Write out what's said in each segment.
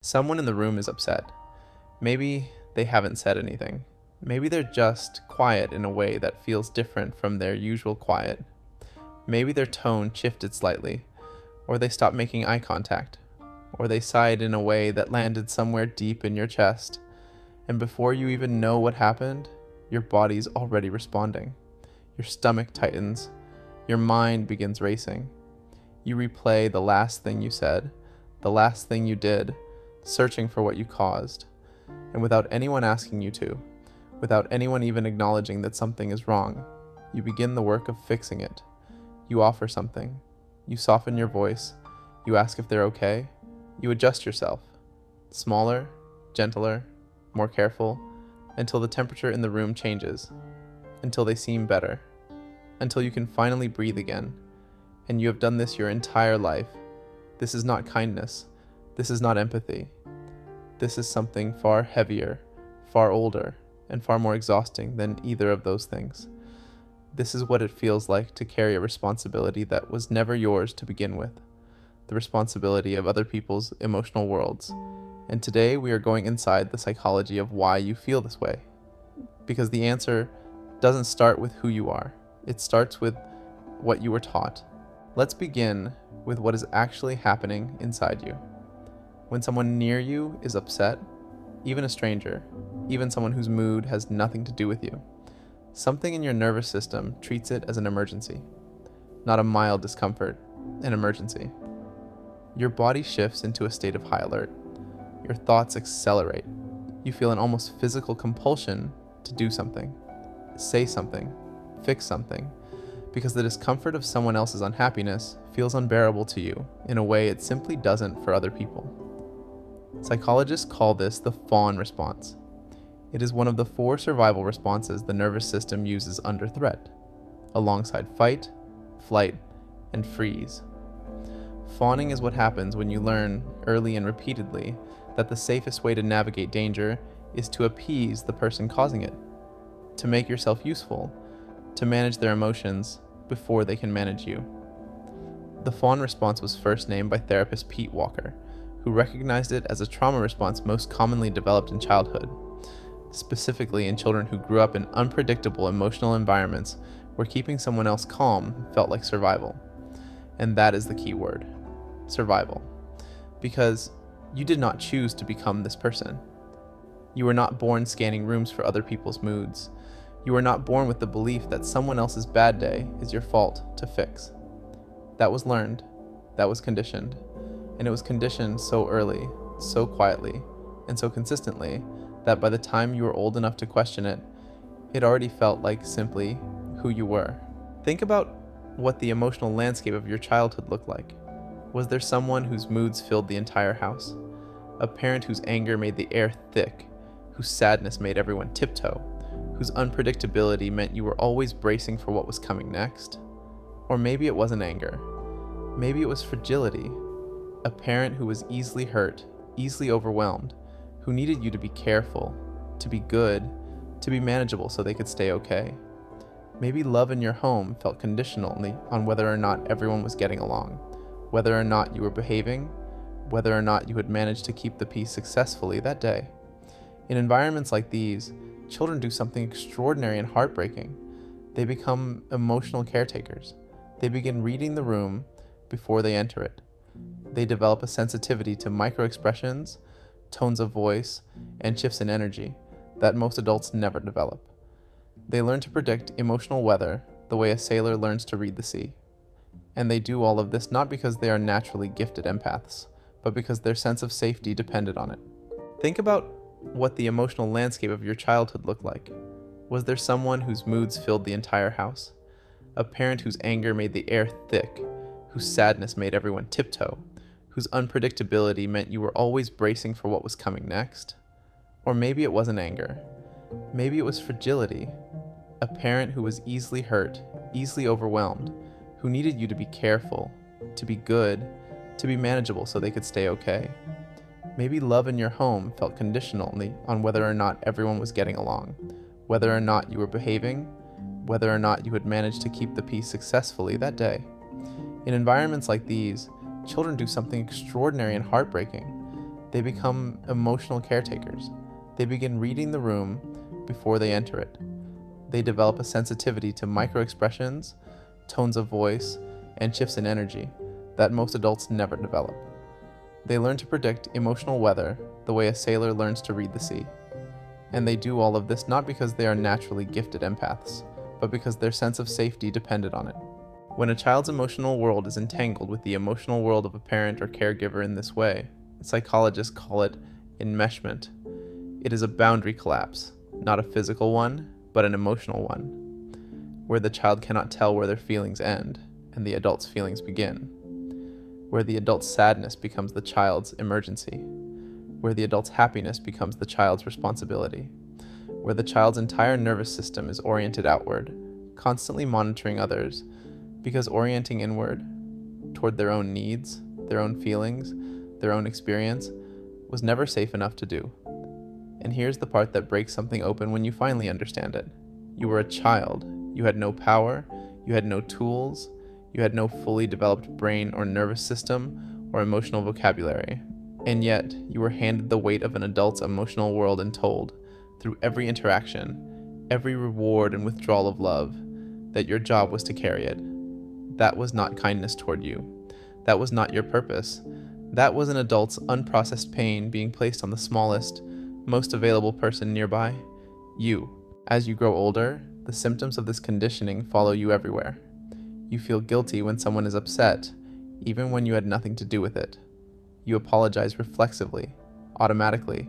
Someone in the room is upset. Maybe they haven't said anything. Maybe they're just quiet in a way that feels different from their usual quiet. Maybe their tone shifted slightly, or they stopped making eye contact, or they sighed in a way that landed somewhere deep in your chest. And before you even know what happened, your body's already responding. Your stomach tightens. Your mind begins racing. You replay the last thing you said, the last thing you did, searching for what you caused. And without anyone asking you to, without anyone even acknowledging that something is wrong, you begin the work of fixing it. You offer something. You soften your voice. You ask if they're okay. You adjust yourself. Smaller, gentler, more careful, until the temperature in the room changes, until they seem better, until you can finally breathe again. And you have done this your entire life. This is not kindness. This is not empathy. This is something far heavier, far older, and far more exhausting than either of those things. This is what it feels like to carry a responsibility that was never yours to begin with, the responsibility of other people's emotional worlds. And today we are going inside the psychology of why you feel this way. Because the answer doesn't start with who you are. It starts with what you were taught. Let's begin with what is actually happening inside you. When someone near you is upset, even a stranger, even someone whose mood has nothing to do with you, something in your nervous system treats it as an emergency. Not a mild discomfort, an emergency. Your body shifts into a state of high alert. Your thoughts accelerate. You feel an almost physical compulsion to do something, say something, fix something, because the discomfort of someone else's unhappiness feels unbearable to you in a way it simply doesn't for other people. Psychologists call this the Fawn response. It is one of the 4 survival responses the nervous system uses under threat, alongside fight, flight, and freeze. Fawning is what happens when you learn, early and repeatedly, that the safest way to navigate danger is to appease the person causing it, to make yourself useful, to manage their emotions before they can manage you. The Fawn response was first named by therapist Pete Walker, who recognized it as a trauma response most commonly developed in childhood, specifically in children who grew up in unpredictable emotional environments where keeping someone else calm felt like survival. And that is the key word, survival. Because you did not choose to become this person. You were not born scanning rooms for other people's moods. You were not born with the belief that someone else's bad day is your fault to fix. That was learned, that was conditioned, and it was conditioned so early, so quietly, and so consistently that by the time you were old enough to question it, it already felt like simply who you were. Think about what the emotional landscape of your childhood looked like. Was there someone whose moods filled the entire house? A parent whose anger made the air thick, whose sadness made everyone tiptoe, whose unpredictability meant you were always bracing for what was coming next? Or maybe it wasn't anger. Maybe it was fragility. A parent who was easily hurt, easily overwhelmed, who needed you to be careful, to be good, to be manageable so they could stay okay. Maybe love in your home felt conditionally on whether or not everyone was getting along, whether or not you were behaving, whether or not you had managed to keep the peace successfully that day. In environments like these, children do something extraordinary and heartbreaking. They become emotional caretakers. They begin reading the room before they enter it. They develop a sensitivity to microexpressions, tones of voice, and shifts in energy that most adults never develop. They learn to predict emotional weather the way a sailor learns to read the sea. And they do all of this not because they are naturally gifted empaths, but because their sense of safety depended on it. Think about what the emotional landscape of your childhood looked like. Was there someone whose moods filled the entire house? A parent whose anger made the air thick, whose sadness made everyone tiptoe, whose unpredictability meant you were always bracing for what was coming next? Or maybe it wasn't anger. Maybe it was fragility. A parent who was easily hurt, easily overwhelmed, who needed you to be careful, to be good, to be manageable so they could stay okay. Maybe love in your home felt conditionally on whether or not everyone was getting along, whether or not you were behaving, whether or not you had managed to keep the peace successfully that day. In environments like these, children do something extraordinary and heartbreaking. They become emotional caretakers. They begin reading the room before they enter it. They develop a sensitivity to microexpressions, tones of voice, and shifts in energy that most adults never develop. They learn to predict emotional weather the way a sailor learns to read the sea. And they do all of this not because they are naturally gifted empaths, but because their sense of safety depended on it. When a child's emotional world is entangled with the emotional world of a parent or caregiver in this way, psychologists call it enmeshment. It is a boundary collapse, not a physical one, but an emotional one, where the child cannot tell where their feelings end and the adult's feelings begin, where the adult's sadness becomes the child's emergency, where the adult's happiness becomes the child's responsibility, where the child's entire nervous system is oriented outward, constantly monitoring others, because orienting inward, toward their own needs, their own feelings, their own experience, was never safe enough to do. And here's the part that breaks something open when you finally understand it. You were a child. You had no power. You had no tools. You had no fully developed brain or nervous system or emotional vocabulary. And yet, you were handed the weight of an adult's emotional world and told, through every interaction, every reward and withdrawal of love, that your job was to carry it. That was not kindness toward you. That was not your purpose. That was an adult's unprocessed pain being placed on the smallest, most available person nearby, you. As you grow older, the symptoms of this conditioning follow you everywhere. You feel guilty when someone is upset, even when you had nothing to do with it. You apologize reflexively, automatically,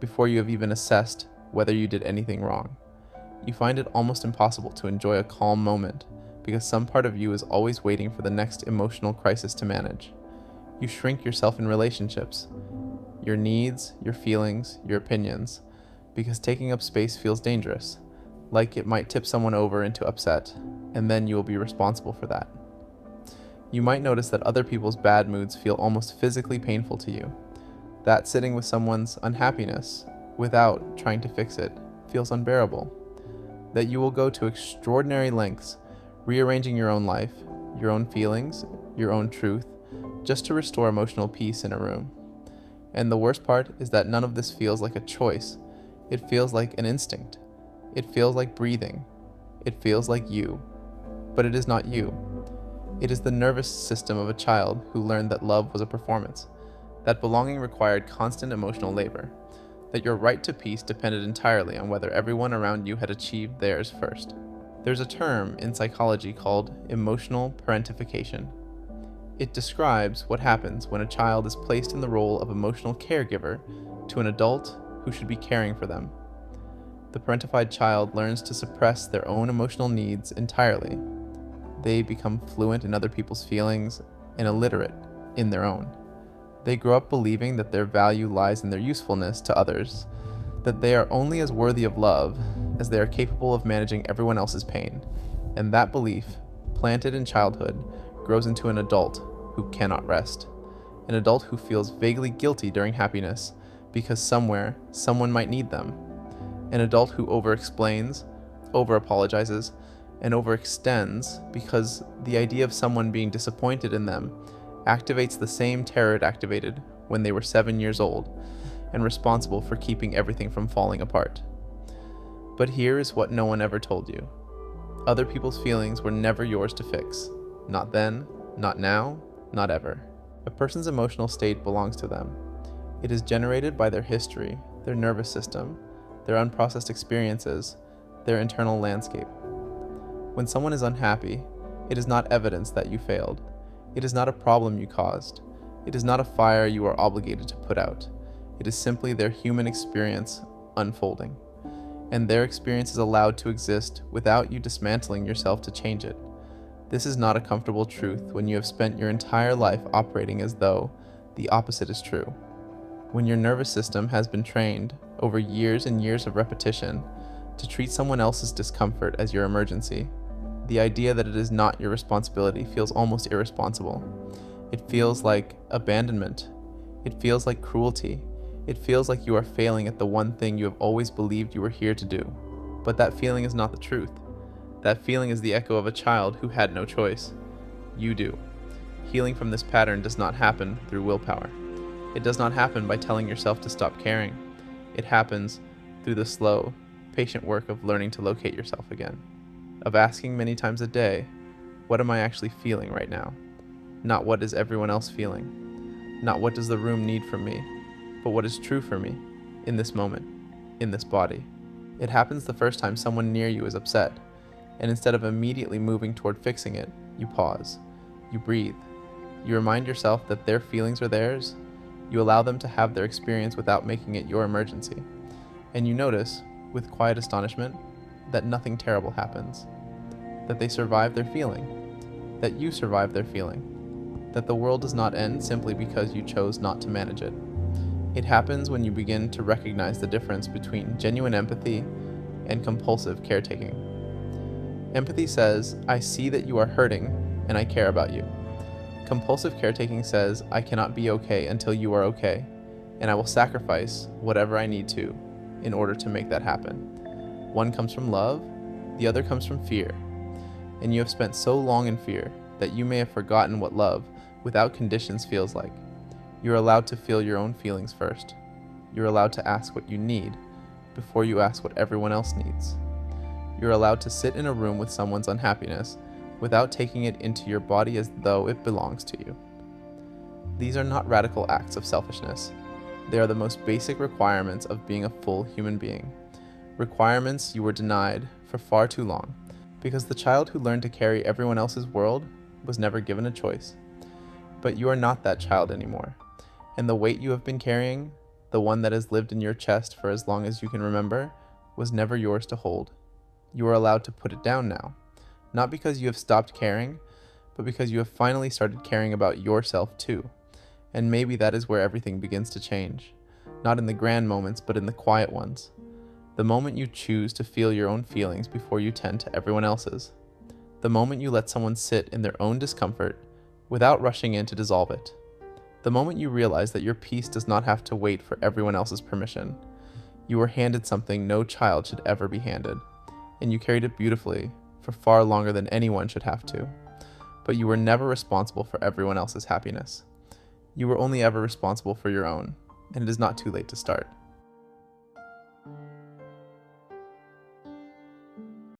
before you have even assessed whether you did anything wrong. You find it almost impossible to enjoy a calm moment because some part of you is always waiting for the next emotional crisis to manage. You shrink yourself in relationships, your needs, your feelings, your opinions, because taking up space feels dangerous, like it might tip someone over into upset, and then you will be responsible for that. You might notice that other people's bad moods feel almost physically painful to you, that sitting with someone's unhappiness, without trying to fix it, feels unbearable, that you will go to extraordinary lengths, rearranging your own life, your own feelings, your own truth, just to restore emotional peace in a room. And the worst part is that none of this feels like a choice. It feels like an instinct. It feels like breathing. It feels like you. But it is not you. It is the nervous system of a child who learned that love was a performance, that belonging required constant emotional labor, that your right to peace depended entirely on whether everyone around you had achieved theirs first. There's a term in psychology called emotional parentification. It describes what happens when a child is placed in the role of emotional caregiver to an adult who should be caring for them. The parentified child learns to suppress their own emotional needs entirely. They become fluent in other people's feelings and illiterate in their own. They grow up believing that their value lies in their usefulness to others, that they are only as worthy of love as they are capable of managing everyone else's pain. And that belief, planted in childhood, grows into an adult who cannot rest. An adult who feels vaguely guilty during happiness because somewhere, someone might need them. An adult who over-explains, over-apologizes, and overextends because the idea of someone being disappointed in them activates the same terror it activated when they were 7 years old and responsible for keeping everything from falling apart. But here is what no one ever told you. Other people's feelings were never yours to fix. Not then, not now, not ever. A person's emotional state belongs to them. It is generated by their history, their nervous system, their unprocessed experiences, their internal landscape. When someone is unhappy, it is not evidence that you failed. It is not a problem you caused. It is not a fire you are obligated to put out. It is simply their human experience unfolding. And their experience is allowed to exist without you dismantling yourself to change it. This is not a comfortable truth when you have spent your entire life operating as though the opposite is true. When your nervous system has been trained over years and years of repetition to treat someone else's discomfort as your emergency, the idea that it is not your responsibility feels almost irresponsible. It feels like abandonment. It feels like cruelty. It feels like you are failing at the one thing you have always believed you were here to do. But that feeling is not the truth. That feeling is the echo of a child who had no choice. You do. Healing from this pattern does not happen through willpower. It does not happen by telling yourself to stop caring. It happens through the slow, patient work of learning to locate yourself again, of asking many times a day, what am I actually feeling right now? Not what is everyone else feeling, not what does the room need from me, but what is true for me, in this moment, in this body. It happens the first time someone near you is upset, and instead of immediately moving toward fixing it, you pause, you breathe, you remind yourself that their feelings are theirs, you allow them to have their experience without making it your emergency, and you notice, with quiet astonishment, that nothing terrible happens, that they survive their feeling, that you survive their feeling, that the world does not end simply because you chose not to manage it. It happens when you begin to recognize the difference between genuine empathy and compulsive caretaking. Empathy says, I see that you are hurting and I care about you. Compulsive caretaking says, I cannot be okay until you are okay, and I will sacrifice whatever I need to in order to make that happen. One comes from love, the other comes from fear, and you have spent so long in fear that you may have forgotten what love without conditions feels like. You're allowed to feel your own feelings first. You're allowed to ask what you need before you ask what everyone else needs. You're allowed to sit in a room with someone's unhappiness without taking it into your body as though it belongs to you. These are not radical acts of selfishness. They are the most basic requirements of being a full human being. Requirements you were denied for far too long, because the child who learned to carry everyone else's world was never given a choice. But you are not that child anymore, and the weight you have been carrying, the one that has lived in your chest for as long as you can remember, was never yours to hold. You are allowed to put it down now, not because you have stopped caring, but because you have finally started caring about yourself too. And maybe that is where everything begins to change, not in the grand moments, but in the quiet ones. The moment you choose to feel your own feelings before you tend to everyone else's. The moment you let someone sit in their own discomfort without rushing in to dissolve it. The moment you realize that your peace does not have to wait for everyone else's permission. You were handed something no child should ever be handed, and you carried it beautifully for far longer than anyone should have to. But you were never responsible for everyone else's happiness. You were only ever responsible for your own, and it is not too late to start.